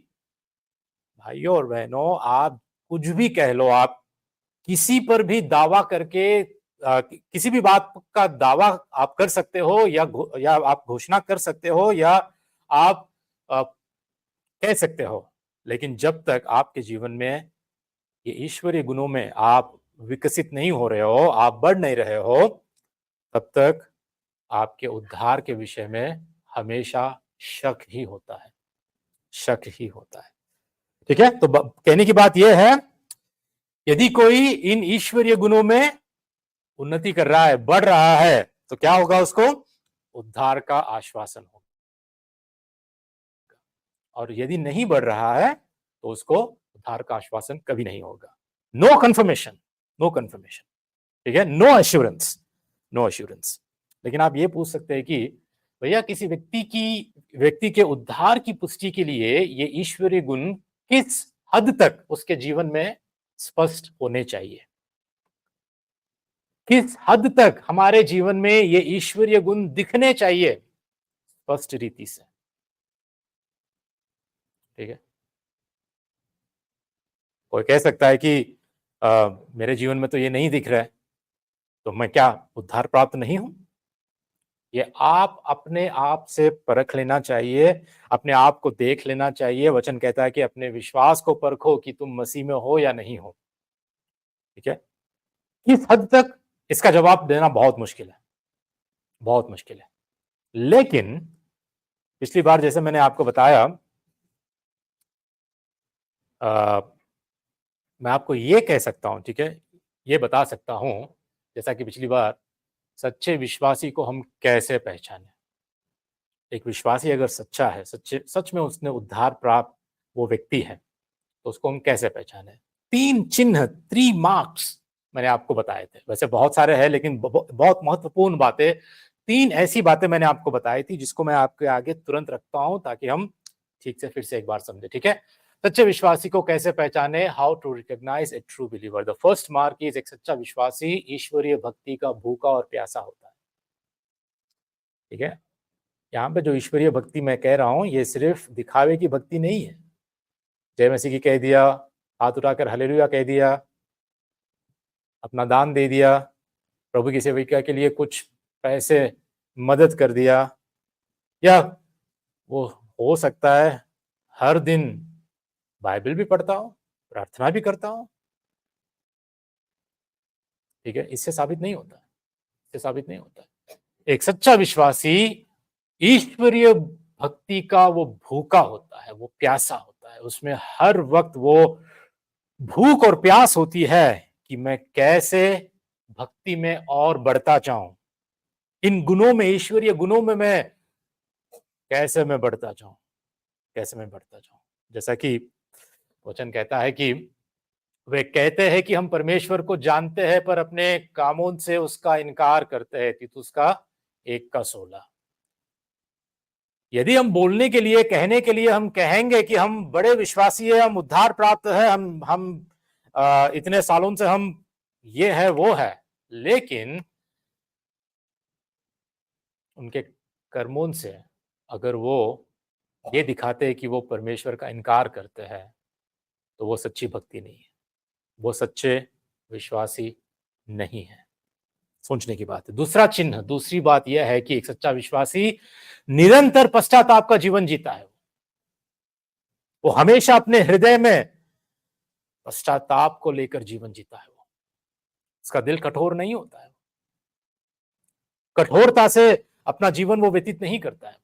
Speaker 1: भाइयों और बहनों, आप कुछ भी कह लो, आप किसी पर भी दावा करके किसी भी बात का दावा आप कर सकते हो, या आप घोषणा कर सकते हो, या आप कह सकते हो, लेकिन जब तक आपके जीवन में ये ईश्वरीय गुणों में आप विकसित नहीं हो रहे हो, आप बढ़ नहीं रहे हो, तब तक आपके उद्धार के विषय में हमेशा शक ही होता है, शक ही होता है। ठीक है, तो कहने की बात यह है, यदि कोई इन ईश्वरीय गुणों में उन्नति कर रहा है, बढ़ रहा है, तो क्या होगा? उसको उद्धार का आश्वासन होगा, और यदि नहीं बढ़ रहा है तो उसको उद्धार का आश्वासन कभी नहीं होगा। No confirmation, no confirmation. ठीक है, नो एश्योरेंस, नो एश्योरेंस। लेकिन आप ये पूछ सकते हैं कि भैया किसी व्यक्ति के उद्धार की पुष्टि के लिए ये ईश्वरीय गुण किस हद तक उसके जीवन में स्पष्ट होने चाहिए, किस हद तक हमारे जीवन में ये ईश्वरीय गुण दिखने चाहिए स्पष्ट रीति से। ठीक है, कोई कह सकता है कि मेरे जीवन में तो ये नहीं दिख रहा है, तो मैं क्या उद्धार प्राप्त नहीं हूं? ये आप अपने आप से परख लेना चाहिए, अपने आप को देख लेना चाहिए। वचन कहता है कि अपने विश्वास को परखो कि तुम मसीह में हो या नहीं हो। ठीक है, किस हद तक, इसका जवाब देना बहुत मुश्किल है, बहुत मुश्किल है। लेकिन पिछली बार जैसे मैंने आपको बताया, मैं आपको ये कह सकता हूं, ठीक है, ये बता सकता हूं, जैसा कि पिछली बार, सच्चे विश्वासी को हम कैसे पहचाने। एक विश्वासी अगर सच्चा है, सच में उसने उद्धार प्राप्त वो व्यक्ति है, तो उसको हम कैसे पहचाने? 3 चिन्ह, 3 मार्क्स मैंने आपको बताए थे। वैसे बहुत सारे हैं, लेकिन बहुत महत्वपूर्ण बातें, 3 ऐसी बातें मैंने आपको बताई थी जिसको मैं आपके आगे तुरंत रखता हूं ताकि हम ठीक से फिर से एक बार समझे। ठीक है, सच्चे विश्वासी को कैसे पहचाने, how to recognise a true believer. The first mark is, एक सच्चा विश्वासी ईश्वरीय भक्ति का भूखा और प्यासा होता है। ठीक है, यहाँ पे जो ईश्वरीय भक्ति मैं कह रहा हूं, ये सिर्फ दिखावे की भक्ति नहीं है, जय मसीह की कह दिया, हाथ उठाकर हालेलुया कह दिया, अपना दान दे दिया, प्रभु की सेविका के लिए कुछ पैसे मदद कर दिया, या वो हो सकता है हर दिन बाइबल भी पढ़ता हूं, प्रार्थना भी करता हूं। ठीक है, इससे साबित नहीं होता, इससे साबित नहीं होता। एक सच्चा विश्वासी ईश्वरीय भक्ति का वो भूखा होता है, वो प्यासा होता है, उसमें हर वक्त वो भूख और प्यास होती है कि मैं कैसे भक्ति में और बढ़ता जाऊं, इन गुणों में, ईश्वरीय गुणों में मैं कैसे मैं बढ़ता जाऊं। कैसे मैं बढ़ता जाऊं। जैसा कि वचन कहता है कि वे कहते हैं कि हम परमेश्वर को जानते हैं पर अपने कामों से उसका इनकार करते हैं। तीतुस का 1:16। यदि हम बोलने के लिए, कहने के लिए हम कहेंगे कि हम बड़े विश्वासी है, हम उद्धार प्राप्त है, हम इतने सालों से हम ये है वो है, लेकिन उनके कर्मों से अगर वो ये दिखाते हैं कि वो परमेश्वर का इनकार करते हैं, तो वो सच्ची भक्ति नहीं है, वो सच्चे विश्वासी नहीं है। सोचने की बात है। दूसरा चिन्ह, दूसरी बात यह है कि एक सच्चा विश्वासी निरंतर पश्चाताप का जीवन जीता है। वो हमेशा अपने हृदय में पश्चाताप को लेकर जीवन जीता है। वो, उसका दिल कठोर नहीं होता है, कठोरता से अपना जीवन वो व्यतीत नहीं करता है।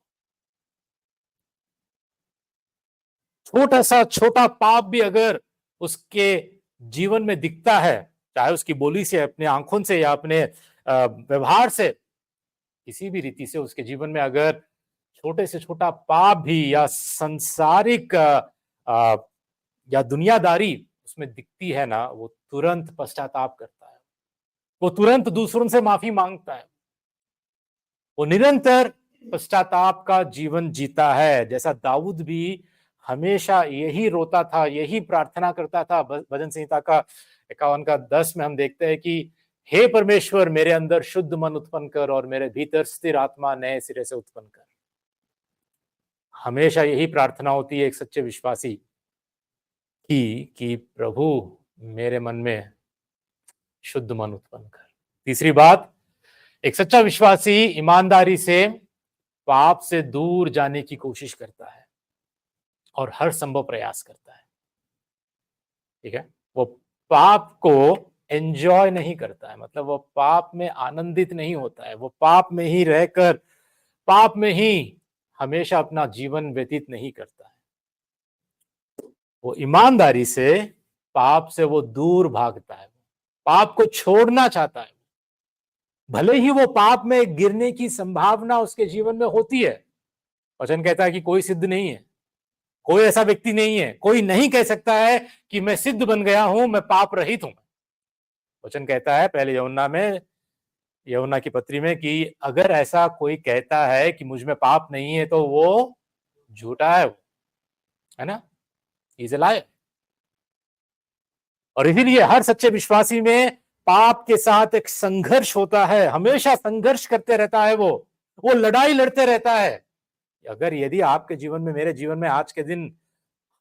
Speaker 1: छोटा सा छोटा पाप भी अगर उसके जीवन में दिखता है, चाहे उसकी बोली से, अपने आंखों से या अपने व्यवहार से, किसी भी रीति से उसके जीवन में अगर छोटे से छोटा पाप भी या सांसारिक या दुनियादारी उसमें दिखती है ना, वो तुरंत पश्चाताप करता है, वो तुरंत दूसरों से माफी मांगता है, वो निरंतर पश्चाताप का जीवन जीता है। जैसा दाऊद भी हमेशा यही रोता था, यही प्रार्थना करता था। भजन संहिता का 51:10 में हम देखते हैं कि हे परमेश्वर, मेरे अंदर शुद्ध मन उत्पन्न कर और मेरे भीतर स्थिर आत्मा नए सिरे से उत्पन्न कर। हमेशा यही प्रार्थना होती है एक सच्चे विश्वासी की कि प्रभु मेरे मन में शुद्ध मन उत्पन्न कर। तीसरी बात, एक सच्चा विश्वासी ईमानदारी से पाप से दूर जाने की कोशिश करता है और हर संभव प्रयास करता है। ठीक है, वो पाप को एंजॉय नहीं करता है, मतलब वो पाप में आनंदित नहीं होता है, वो पाप में ही रहकर पाप में ही हमेशा अपना जीवन व्यतीत नहीं करता है। वो ईमानदारी से पाप से वो दूर भागता है, पाप को छोड़ना चाहता है। भले ही वो पाप में गिरने की संभावना उसके जीवन में होती है। वचन कहता है कि कोई सिद्ध नहीं है, कोई ऐसा व्यक्ति नहीं है, कोई नहीं कह सकता है कि मैं सिद्ध बन गया हूं, मैं पाप रहित हूं। वचन कहता है पहले यूहन्ना की पत्री में कि अगर ऐसा कोई कहता है कि मुझ में पाप नहीं है तो वो झूठा है ना, इज अ लायर। और इसीलिए हर सच्चे विश्वासी में पाप के साथ एक संघर्ष होता है, हमेशा संघर्ष करते रहता है, वो लड़ाई लड़ते रहता है। अगर यदि आपके जीवन में, मेरे जीवन में आज के दिन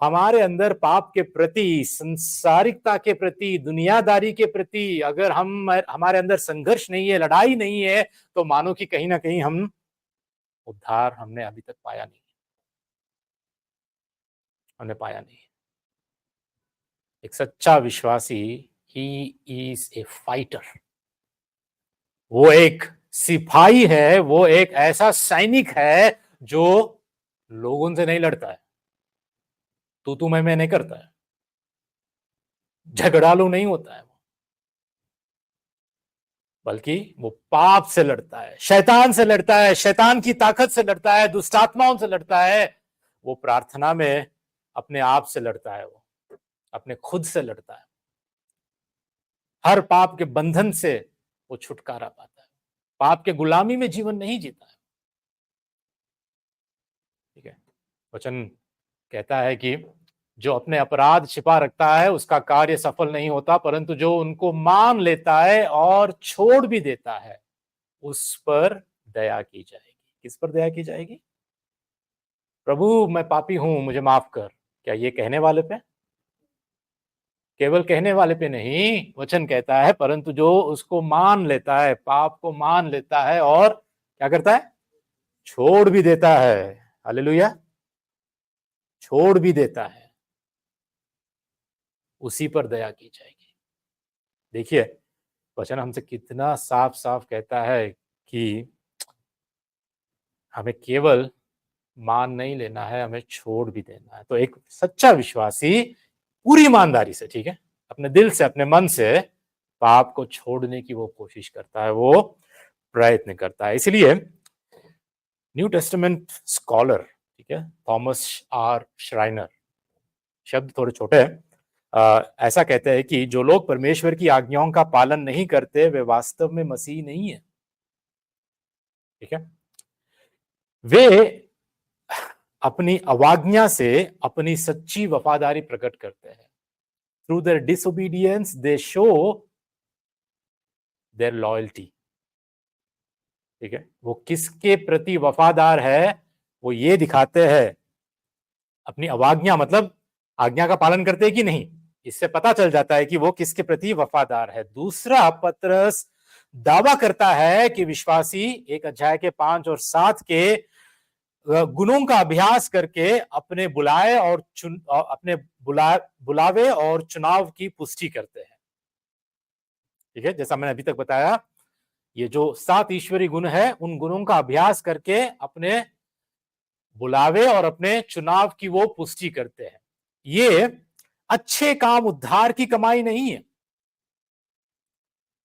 Speaker 1: हमारे अंदर पाप के प्रति, संसारिकता के प्रति, दुनियादारी के प्रति अगर हमारे अंदर संघर्ष नहीं है, लड़ाई नहीं है, तो मानो कि कहीं ना कहीं हम उद्धार हमने अभी तक पाया नहीं, हमने पाया नहीं। एक सच्चा विश्वासी ही इज ए फाइटर, वो एक सिपाही है, वो एक ऐसा सैनिक है जो लोगों से नहीं लड़ता है, तू मैं नहीं करता है, झगड़ालू नहीं होता है, बल्कि वो पाप से लड़ता है, शैतान से लड़ता है, शैतान की ताकत से लड़ता है, दुष्टात्माओं से लड़ता है। वो प्रार्थना में अपने आप से लड़ता है, वो अपने खुद से लड़ता है, हर पाप के बंधन से वो छुटकारा पाता है, पाप के गुलामी में जीवन नहीं जीता है। ठीक है, वचन कहता है कि जो अपने अपराध छिपा रखता है उसका कार्य सफल नहीं होता, परंतु जो उनको मान लेता है और छोड़ भी देता है उस पर दया की जाएगी। किस पर दया की जाएगी? प्रभु मैं पापी हूं, मुझे माफ कर। क्या ये कहने वाले पे? केवल कहने वाले पे नहीं, वचन कहता है परंतु जो उसको मान लेता है, पाप को मान लेता है और क्या करता है? छोड़ भी देता है। हालेलुया, छोड़ भी देता है, उसी पर दया की जाएगी। देखिए वचन हमसे कितना साफ साफ कहता है कि हमें केवल मान नहीं लेना है, हमें छोड़ भी देना है। तो एक सच्चा विश्वासी पूरी ईमानदारी से, ठीक है, अपने दिल से, अपने मन से पाप को छोड़ने की वो कोशिश करता है, वो प्रयत्न करता है। इसलिए न्यू टेस्टामेंट स्कॉलर, ठीक है, थॉमस आर श्राइनर, शब्द थोड़े छोटे हैं। ऐसा कहते हैं कि जो लोग परमेश्वर की आज्ञाओं का पालन नहीं करते वे वास्तव में मसीह नहीं है। ठीक है, वे अपनी अवाज्ञा से अपनी सच्ची वफादारी प्रकट करते हैं। Through their disobedience they show their loyalty. ठीक है, वो किसके प्रति वफादार है वो ये दिखाते हैं। अपनी अवाज्ञा मतलब आज्ञा का पालन करते हैं कि नहीं, इससे पता चल जाता है कि वो किसके प्रति वफादार है। दूसरा, पतरस दावा करता है कि विश्वासी 1 अध्याय के 5 और 7 के गुणों का अभ्यास करके अपने बुलावे और चुनाव की पुष्टि करते हैं। ठीक है, जैसा मैंने अभी तक बताया, ये जो 7 ईश्वरीय गुण है उन गुणों का अभ्यास करके अपने बुलावे और अपने चुनाव की वो पुष्टि करते हैं। ये अच्छे काम उद्धार की कमाई नहीं है,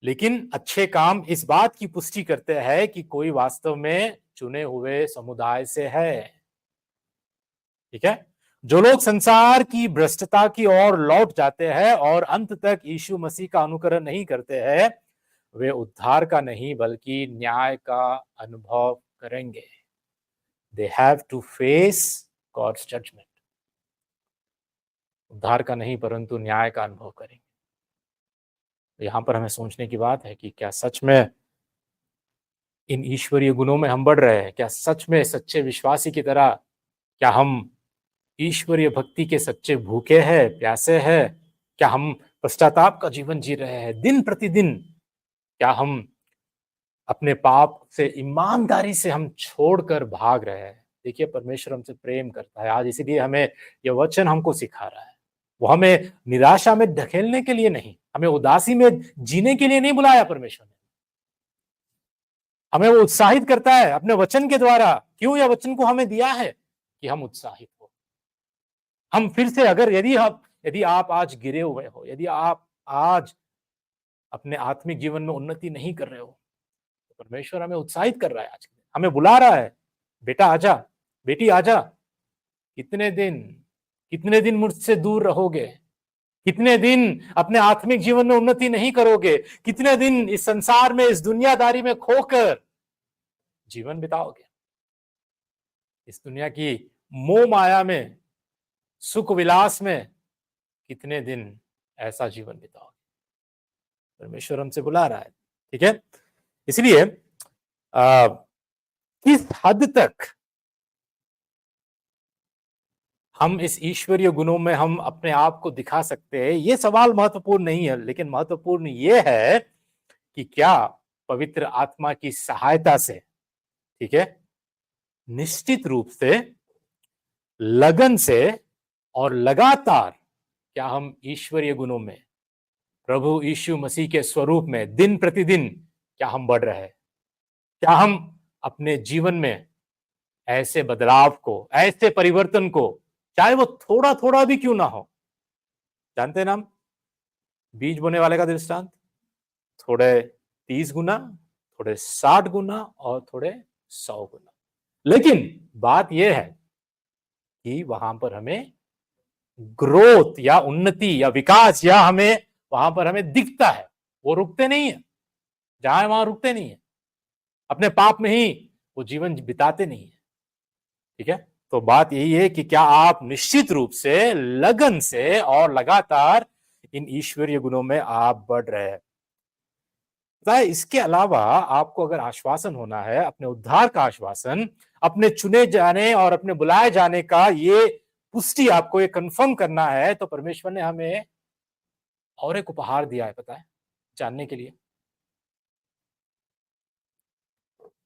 Speaker 1: लेकिन अच्छे काम इस बात की पुष्टि करते हैं कि कोई वास्तव में चुने हुए समुदाय से है। ठीक है, जो लोग संसार की भ्रष्टता की ओर लौट जाते हैं और अंत तक यीशु मसीह का अनुकरण नहीं करते हैं, वे उद्धार का नहीं बल्कि न्याय का अनुभव करेंगे। They have to face God's judgment. उद्धार का नहीं परंतु न्याय का अनुभव करेंगे। यहां पर हमें सोचने की बात है कि क्या सच में इन ईश्वरीय गुणों में हम बढ़ रहे हैं? क्या सच में सच्चे विश्वासी की तरह क्या हम ईश्वरीय भक्ति के सच्चे भूखे हैं, प्यासे हैं? क्या हम पश्चाताप का जीवन जी रहे हैं दिन प्रतिदिन? क्या हम अपने पाप से ईमानदारी से हम छोड़कर भाग रहे हैं? देखिए, परमेश्वर हमसे प्रेम करता है आज, इसीलिए हमें यह वचन हमको सिखा रहा है। वो हमें निराशा में ढकेलने के लिए नहीं, हमें उदासी में जीने के लिए नहीं बुलाया परमेश्वर ने। हमें वो उत्साहित करता है अपने वचन के द्वारा। क्यों? यह वचन को हमें दिया है कि हम उत्साहित हो। हम फिर से यदि आप आज गिरे हुए हो, यदि आप आज अपने आत्मिक जीवन में उन्नति नहीं कर रहे हो, तो परमेश्वर हमें उत्साहित कर रहा है। आज हमें बुला रहा है, बेटा आजा, बेटी आजा। कितने दिन मुझसे दूर रहोगे? कितने दिन अपने आत्मिक जीवन में उन्नति नहीं करोगे? कितने दिन इस संसार में, इस दुनियादारी में खोकर जीवन बिताओगे? इस दुनिया की मोह माया में, सुख विलास में कितने दिन ऐसा जीवन बिताओगे? परमेश्वर हमसे बुला रहा है। ठीक है, इसलिए किस हद तक हम इस ईश्वरीय गुणों में हम अपने आप को दिखा सकते हैं, ये सवाल महत्वपूर्ण नहीं है, लेकिन महत्वपूर्ण ये है कि क्या पवित्र आत्मा की सहायता से, ठीक है, निश्चित रूप से, लगन से और लगातार क्या हम ईश्वरीय गुणों में, प्रभु यीशु मसीह के स्वरूप में दिन प्रतिदिन क्या हम बढ़ रहे हैं? क्या हम अपने जीवन में ऐसे बदलाव को, ऐसे परिवर्तन को, चाहे वो थोड़ा थोड़ा भी क्यों ना हो, जानते हैं ना हम बीज बोने वाले का दृष्टांत, थोड़े 30 गुना, थोड़े 60 गुना और थोड़े 100 गुना। लेकिन बात यह है कि वहां पर हमें ग्रोथ या उन्नति या विकास या हमें वहां पर हमें दिखता है। वो रुकते नहीं है, जहां वहां रुकते नहीं है, अपने पाप में ही वो जीवन बिताते नहीं है। ठीक है, तो बात यही है कि क्या आप निश्चित रूप से, लगन से और लगातार इन ईश्वरीय गुणों में आप बढ़ रहे हैं। इसके अलावा आपको अगर आश्वासन होना है, अपने उद्धार का आश्वासन, अपने चुने जाने और अपने बुलाए जाने का ये पुष्टि आपको ये कंफर्म करना है, तो परमेश्वर ने हमें और एक उपहार दिया है, पता है, जानने के लिए।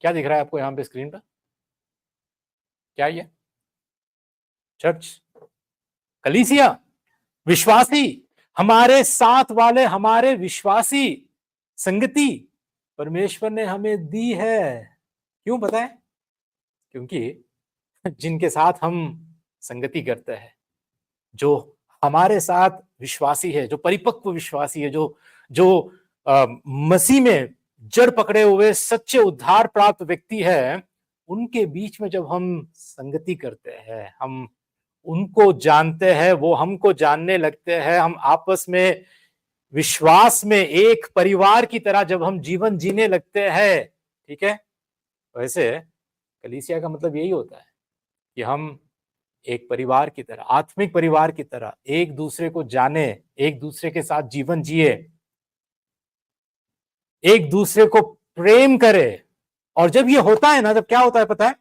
Speaker 1: क्या दिख रहा है आपको यहां पे स्क्रीन पर? क्या ये? चर्च, कलीसिया, विश्वासी, हमारे साथ वाले, हमारे विश्वासी संगति परमेश्वर ने हमें दी है। क्यों पता है? क्योंकि जिनके साथ हम संगति करते हैं, जो हमारे साथ विश्वासी है, जो परिपक्व विश्वासी है, जो मसीह में जड़ पकड़े हुए सच्चे उद्धार प्राप्त व्यक्ति है, उनके बीच में जब हम संगति करते हैं, हम उनको जानते हैं, वो हमको जानने लगते हैं, हम आपस में विश्वास में एक परिवार की तरह जब हम जीवन जीने लगते हैं, ठीक है, वैसे कलीसिया का मतलब यही होता है कि हम एक परिवार की तरह, आत्मिक परिवार की तरह एक दूसरे को जाने, एक दूसरे के साथ जीवन जिए, एक दूसरे को प्रेम करे। और जब ये होता है ना, तब क्या होता है पता है?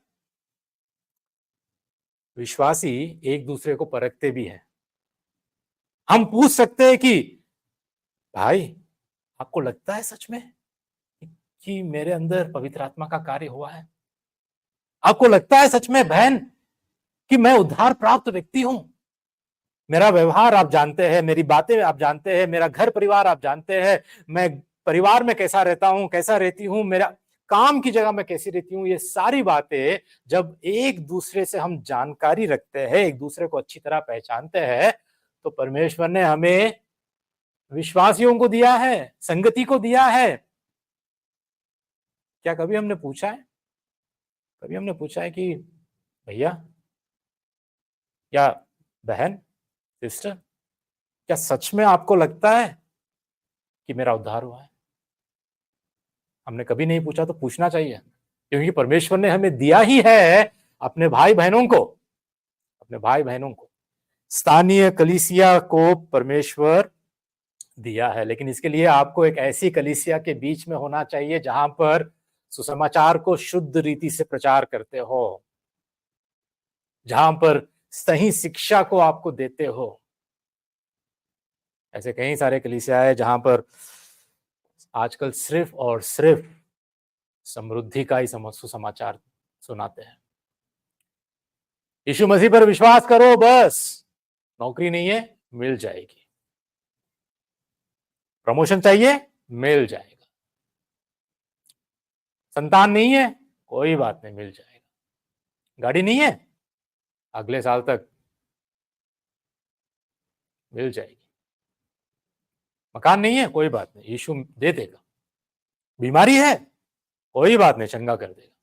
Speaker 1: विश्वासी एक दूसरे को परखते भी हैं। हम पूछ सकते हैं कि भाई, आपको लगता है सच में कि मेरे अंदर पवित्र आत्मा का कार्य हुआ है? आपको लगता है सच में बहन कि मैं उद्धार प्राप्त व्यक्ति हूं? मेरा व्यवहार आप जानते हैं, मेरी बातें आप जानते हैं, मेरा घर परिवार आप जानते हैं, मैं परिवार में कैसा रहता हूं, कैसा रहती हूं, मेरा काम की जगह में कैसी रहती हूं, ये सारी बातें जब एक दूसरे से हम जानकारी रखते हैं, एक दूसरे को अच्छी तरह पहचानते हैं, तो परमेश्वर ने हमें विश्वासियों को दिया है, संगति को दिया है। क्या कभी हमने पूछा है? कभी हमने पूछा है कि भैया या बहन, सिस्टर, क्या सच में आपको लगता है कि मेरा उद्धार हुआ है? हमने कभी नहीं पूछा, तो पूछना चाहिए, क्योंकि परमेश्वर ने हमें दिया ही है अपने भाई बहनों को, अपने भाई बहनों को। स्थानीय कलीसिया को परमेश्वर दिया है, लेकिन इसके लिए आपको एक ऐसी कलीसिया के बीच में होना चाहिए जहां पर सुसमाचार को शुद्ध रीति से प्रचार करते हो, जहां पर सही शिक्षा को आपको देते हो। ऐसे कई सारे कलीसिया है जहां पर आजकल सिर्फ और सिर्फ समृद्धि का ही सुसमाचार सुनाते हैं। यीशु मसीह पर विश्वास करो, बस नौकरी नहीं है, मिल जाएगी। प्रमोशन चाहिए, मिल जाएगा। संतान नहीं है, कोई बात नहीं, मिल जाएगा। गाड़ी नहीं है, अगले साल तक मिल जाएगी। मकान नहीं है, कोई बात नहीं, यीशु दे देगा। बीमारी है, कोई बात नहीं, चंगा कर देगा।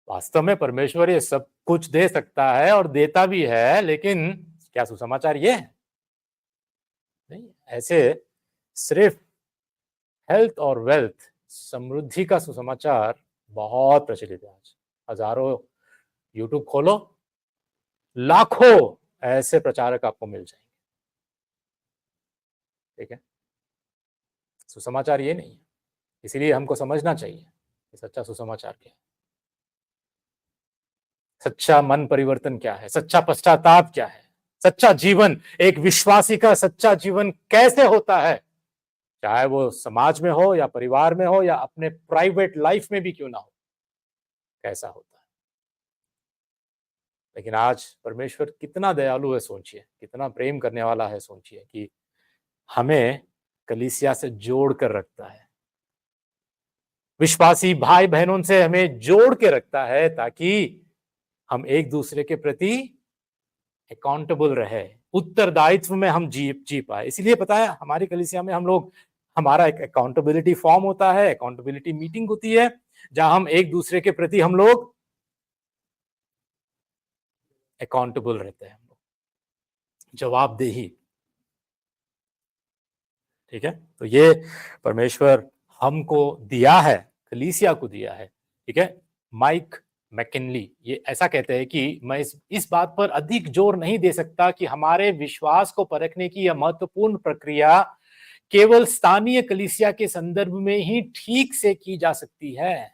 Speaker 1: वास्तव में परमेश्वर ये सब कुछ दे सकता है और देता भी है, लेकिन क्या सुसमाचार ये है? नहीं। ऐसे सिर्फ हेल्थ और वेल्थ, समृद्धि का सुसमाचार बहुत प्रचलित है आज। हजारों यूट्यूब खोलो, लाखों ऐसे प्रचारक आपको मिल जाएंगे, ठीक है। सुसमाचार ये नहीं है। इसीलिए हमको समझना चाहिए कि सच्चा सुसमाचार क्या है, सच्चा मन परिवर्तन क्या है, सच्चा पश्चाताप क्या है, सच्चा जीवन, एक विश्वासी का सच्चा जीवन कैसे होता है, चाहे वो समाज में हो या परिवार में हो या अपने प्राइवेट लाइफ में भी क्यों ना हो, कैसा होता है। लेकिन आज परमेश्वर कितना दयालु है सोचिए, कितना प्रेम करने वाला है सोचिए, कि हमें कलीसिया से जोड़ कर रखता है, विश्वासी भाई बहनों से हमें जोड़ के रखता है, ताकि हम एक दूसरे के प्रति अकाउंटेबल रहे, उत्तरदायित्व में हम जी पाए। इसलिए पता है, हमारी कलीसिया में हम लोग, हमारा एक अकाउंटेबिलिटी फॉर्म होता है, अकाउंटेबिलिटी मीटिंग होती है, जहां हम एक दूसरे के प्रति हम लोग अकाउंटेबल रहते हैं, हम लोग जवाबदेही, ठीक है। तो ये परमेश्वर हमको दिया है, कलीसिया को दिया है, ठीक है। माइक मैकिनली ये ऐसा कहते हैं कि मैं इस बात पर अधिक जोर नहीं दे सकता कि हमारे विश्वास को परखने की यह महत्वपूर्ण प्रक्रिया केवल स्थानीय कलीसिया के संदर्भ में ही ठीक से की जा सकती है।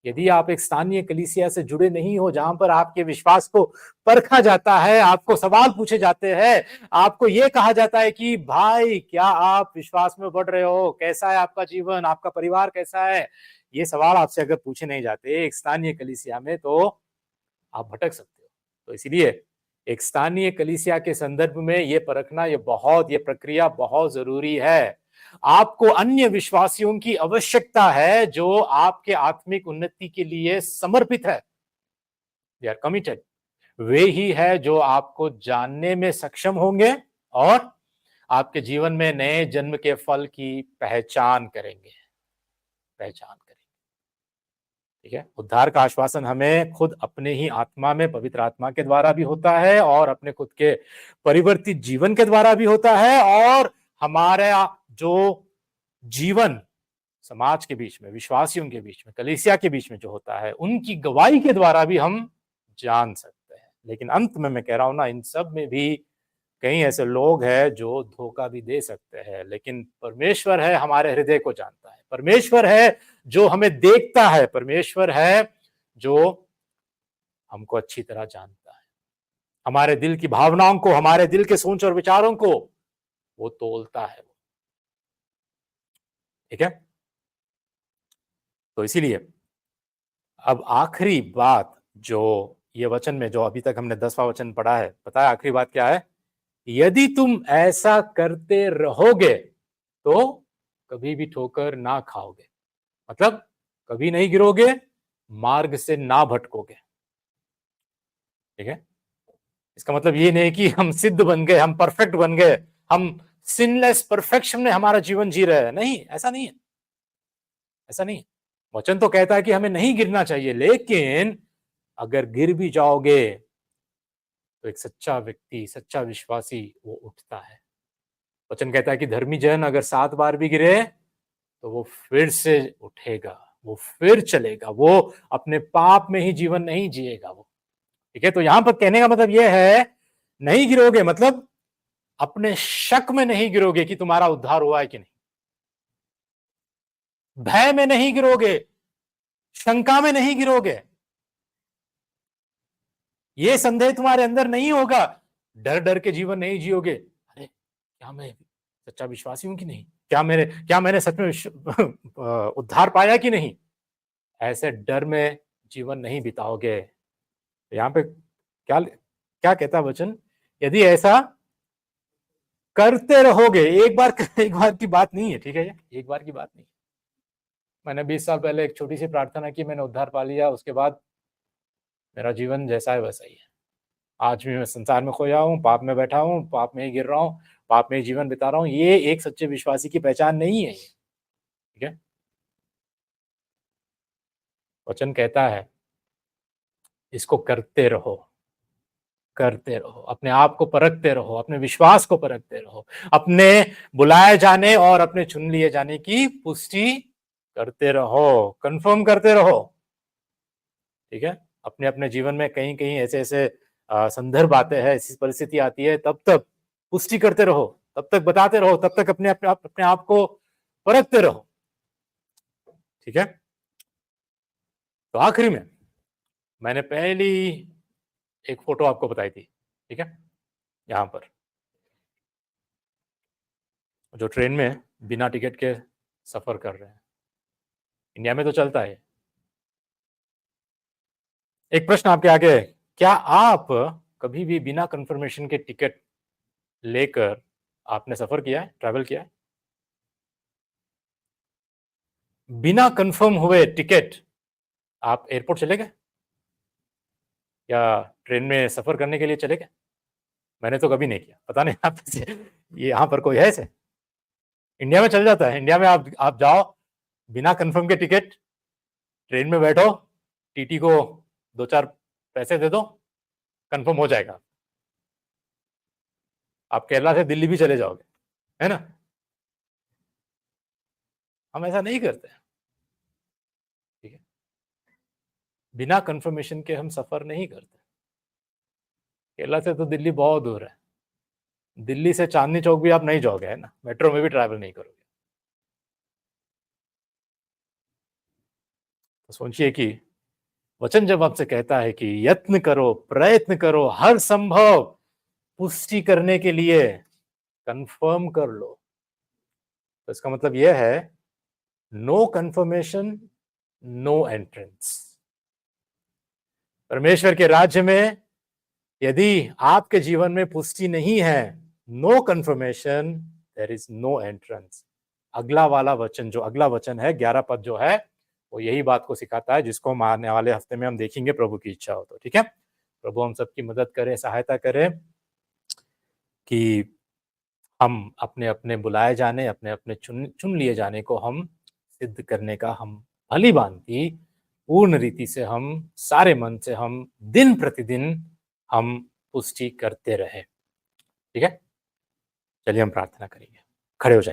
Speaker 1: यदि आप एक स्थानीय कलीसिया से जुड़े नहीं हो, जहां पर आपके विश्वास को परखा जाता है, आपको सवाल पूछे जाते हैं, आपको यह कहा जाता है कि भाई क्या आप विश्वास में बढ़ रहे हो, कैसा है आपका जीवन, आपका परिवार कैसा है, ये सवाल आपसे अगर पूछे नहीं जाते एक स्थानीय कलीसिया में, तो आप भटक सकते हो। तो इसीलिए एक स्थानीय कलीसिया के संदर्भ में ये परखना, ये प्रक्रिया बहुत जरूरी है। आपको अन्य विश्वासियों की आवश्यकता है जो आपके आत्मिक उन्नति के लिए समर्पित है, दे आर कमिटेड। वे ही है जो आपको जानने में सक्षम होंगे और आपके जीवन में नए जन्म के फल की पहचान करेंगे, ठीक है, उद्धार का आश्वासन हमें खुद अपने ही आत्मा में पवित्र आत्मा के द्वारा भी होता है और अपने खुद के परिवर्तित जीवन के द्वारा भी होता है, और हमारा जो जीवन समाज के बीच में, विश्वासियों के बीच में, कलीसिया के बीच में जो होता है, उनकी गवाही के द्वारा भी हम जान सकते हैं। लेकिन अंत में मैं कह रहा हूं ना, इन सब में भी कई ऐसे लोग हैं जो धोखा भी दे सकते हैं, लेकिन परमेश्वर है हमारे हृदय को जानता है, परमेश्वर है जो हमें देखता है, परमेश्वर है जो हमको अच्छी तरह जानता है, हमारे दिल की भावनाओं को, हमारे दिल के सोच और विचारों को वो तोलता है। ठीक है, तो इसीलिए अब आखिरी बात जो ये वचन में, जो अभी तक हमने 10वां वचन पढ़ा है, पता है आखिरी बात क्या है? यदि तुम ऐसा करते रहोगे तो कभी भी ठोकर ना खाओगे, मतलब कभी नहीं गिरोगे, मार्ग से ना भटकोगे। ठीक है, इसका मतलब ये नहीं कि हम सिद्ध बन गए, हम परफेक्ट बन गए, हम सिनलेस परफेक्शन में हमारा जीवन जी रहे हैं। नहीं, ऐसा नहीं है, ऐसा नहीं है। वचन तो कहता है कि हमें नहीं गिरना चाहिए, लेकिन अगर गिर भी जाओगे तो एक सच्चा व्यक्ति, सच्चा विश्वासी वो उठता है। वचन कहता है कि धर्मी जन अगर 7 बार भी गिरे तो वो फिर से उठेगा, वो फिर चलेगा, वो अपने पाप में ही जीवन नहीं जिएगा वो। ठीक है, तो यहां पर कहने का मतलब यह है, नहीं गिरोगे मतलब अपने शक में नहीं गिरोगे कि तुम्हारा उद्धार हुआ है कि नहीं, भय में नहीं गिरोगे, शंका में नहीं गिरोगे, ये संदेह तुम्हारे अंदर नहीं होगा, डर डर के जीवन नहीं जियोगे। अरे क्या मैं सच्चा विश्वासी हूं कि नहीं, क्या मैंने सच में उद्धार पाया कि नहीं, ऐसे डर में जीवन नहीं बिताओगे। यहाँ पे क्या क्या कहता है वचन? यदि ऐसा करते रहोगे, एक बार की बात नहीं है, ठीक है, ये एक बार की बात नहीं। मैंने 20 साल पहले एक छोटी सी प्रार्थना की, मैंने उद्धार पा लिया, उसके बाद मेरा जीवन जैसा है वैसा ही है। आज भी मैं संसार में खोया हूँ, पाप में बैठा हूँ, पाप में ही गिर रहा हूँ, पाप में ही जीवन बिता रहा हूँ। ये एक सच्चे विश्वासी की पहचान नहीं है। ठीक है, वचन कहता है इसको करते रहो, करते रहो, अपने आप को परखते रहो, अपने विश्वास को परखते रहो, अपने बुलाए जाने और अपने चुन लिए जाने की पुष्टि करते रहो, कंफर्म करते रहो। ठीक है, अपने अपने जीवन में कहीं कहीं ऐसे ऐसे संदर्भ आते हैं, ऐसी परिस्थिति आती है, तब तक पुष्टि करते रहो, तब तक बताते रहो, तब तक अपने आप को परखते रहो। ठीक है, तो आखिरी में मैंने पहली एक फोटो आपको बताई थी। ठीक है, यहां पर जो ट्रेन में बिना टिकट के सफर कर रहे हैं, इंडिया में तो चलता है। एक प्रश्न आपके आगे है, क्या आप कभी भी बिना कंफर्मेशन के टिकट लेकर आपने सफर किया है, ट्रैवल किया है? बिना कंफर्म हुए टिकट आप एयरपोर्ट चले गए या ट्रेन में सफर करने के लिए चले गए? मैंने तो कभी नहीं किया, पता नहीं आप ये यहाँ पर कोई है ऐसे? इंडिया में चल जाता है, इंडिया में आप जाओ बिना कंफर्म के टिकट, ट्रेन में बैठो, टीटी को 2-4 पैसे दे दो, कंफर्म हो जाएगा, आप केरला से दिल्ली भी चले जाओगे, है ना? हम ऐसा नहीं करते। ठीक है, बिना कंफर्मेशन के हम सफर नहीं करते। केरला से तो दिल्ली बहुत दूर है, दिल्ली से चांदनी चौक भी आप नहीं जाओगे, है ना? मेट्रो में भी ट्रैवल नहीं करोगे। तो सोचिए कि वचन जब आपसे कहता है कि यत्न करो, प्रयत्न करो, हर संभव पुष्टि करने के लिए कंफर्म कर लो, तो इसका मतलब यह है नो कंफर्मेशन, नो एंट्रेंस। परमेश्वर के राज्य में यदि आपके जीवन में पुष्टि नहीं है, no confirmation, there is no entrance. अगला वाला वचन, जो अगला वचन है 11 पद जो है, वो यही बात को सिखाता है, जिसको हम आने वाले हफ्ते में हम देखेंगे, प्रभु की इच्छा हो तो। ठीक है, प्रभु हम सबकी मदद करे, सहायता करे कि हम अपने अपने बुलाए जाने, अपने अपने चुन लिए जाने को हम सिद्ध करने का हम भली भांति पूर्ण रीति से हम सारे मन से हम दिन प्रतिदिन हम पुष्टि करते रहे। ठीक है, चलिए हम प्रार्थना करेंगे, खड़े हो जाएंगे।